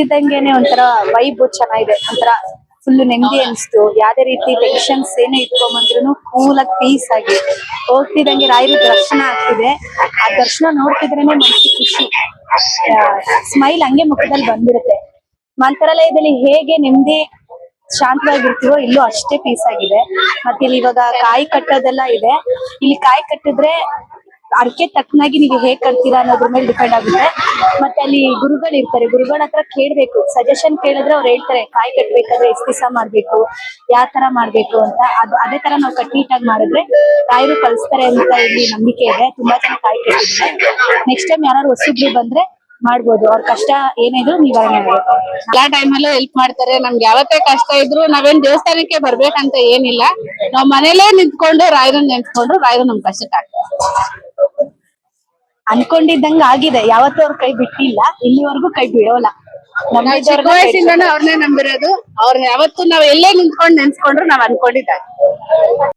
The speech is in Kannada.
ಇದ್ದಂಗೆನೆ ಒಂಥರ ವೈಬ್ ಚೆನ್ನಾಗಿದೆ, ಒಂಥರ ಫುಲ್ ನೆಮ್ಮದಿ ಅನ್ಸ್ತು. ಯಾವ್ದೇ ರೀತಿ ಟೆನ್ಷನ್ಸ್ ಏನೇ ಇಟ್ಕೊಂಬಂದ್ರು ಕೂಲ್ ಆಗಿ ಪೀಸ್ ಆಗಿ ಹೋಗ್ತಿದಂಗೆ ರಾಯರ ದರ್ಶನ ಆಗ್ತಿದೆ. ಆ ದರ್ಶನ ನೋಡ್ತಿದ್ರೇನೆ ಮನಸ್ಸಿಗೆ ಖುಷಿ, ಸ್ಮೈಲ್ ಹಂಗೆ ಮುಖದಲ್ಲಿ ಬಂದ್ಬಿಡುತ್ತೆ. ಮಂತ್ರಾಲಯದಲ್ಲಿ ಹೇಗೆ ನೆಮ್ಮದಿ ಶಾಂತವಾಗಿರ್ತೀವೋ ಇಲ್ಲೂ ಅಷ್ಟೇ ಪೀಸ್ ಆಗಿದೆ. ಮತ್ತೆ ಇಲ್ಲಿ ಇವಾಗ ಕಾಯಿ ಕಟ್ಟೋದೆಲ್ಲ ಇದೆ. ಇಲ್ಲಿ ಕಾಯಿ ಕಟ್ಟಿದ್ರೆ ಅರ್ಕೆ ತಕ್ಕನಾಗಿ ನೀವು ಹೇಗ್ ಕಟ್ತೀರಾ ಅನ್ನೋದ್ರ ಮೇಲೆ ಡಿಪೆಂಡ್ ಆಗುತ್ತೆ. ಮತ್ತೆ ಅಲ್ಲಿ ಗುರುಗಳು ಇರ್ತಾರೆ, ಗುರುಗಳ ಹತ್ರ ಕೇಳ್ಬೇಕು, ಸಜೆಷನ್ ಕೇಳಿದ್ರೆ ಅವ್ರು ಹೇಳ್ತಾರೆ ಕಾಯಿ ಕಟ್ಬೇಕಾದ್ರೆ ಎಷ್ಟು ದಿವಸ ಮಾಡ್ಬೇಕು, ಯಾವ ತರ ಮಾಡ್ಬೇಕು ಅಂತ. ಅದೇ ತರ ನಾವು ಕಟ್ಟೀಟಾಗಿ ಮಾಡಿದ್ರೆ ರಾಯರು ಕಳಿಸ್ತಾರೆ ಅಂತ ಇಲ್ಲಿ ನಂಬಿಕೆ ಇದೆ. ತುಂಬಾ ಜನ ಕಾಯಿ ಕಟ್ಟಿದ್ದಾರೆ. ನೆಕ್ಸ್ಟ್ ಟೈಮ್ ಯಾರು ಹೊಸಬ್ರು ಬಂದ್ರೆ ಮಾಡ್ಬೋದು, ಅವ್ರ ಕಷ್ಟ ಏನಿದ್ರು ನಿವಾರಣೆ ಮಾಡ್ಬೇಕು. ಎಲ್ಲಾ ಟೈಮಲ್ಲೂ ಹೆಲ್ಪ್ ಮಾಡ್ತಾರೆ. ನಮ್ಗೆ ಯಾವತ್ತೇ ಕಷ್ಟ ಇದ್ರು ನಾವೇನ್ ದೇವಸ್ಥಾನಕ್ಕೆ ಬರ್ಬೇಕಂತ ಏನಿಲ್ಲ, ನಾವ್ ಮನೇಲೇ ನಿಂತ್ಕೊಂಡು ರಾಯರನ್ನ ನೆನ್ಸ್ಕೊಂಡ್ರು ರಾಯರು ನಮ್ ಕಷ್ಟಕ್ಕೆ ಆಗ್ತಾರೆ. ಅನ್ಕೊಂಡಿದ್ದಂಗ ಆಗಿದೆ, ಯಾವತ್ತೂ ಅವ್ರ ಕೈ ಬಿಟ್ಟಿಲ್ಲ, ಇಲ್ಲಿವರೆಗೂ ಕೈ ಬಿಡೋಲ್ಲ. ಚಿಕ್ಕ ವಯಸ್ಸಿಂದಾನು ಅವ್ರನ್ನೇ ನಂಬಿರೋದು. ಅವ್ರನ್ನ ಯಾವತ್ತು ನಾವ್ ಎಲ್ಲೇ ನಿಂತ್ಕೊಂಡು ನೆನ್ಸ್ಕೊಂಡ್ರು ನಾವ್ ಅನ್ಕೊಂಡಿದ್ದಾಗ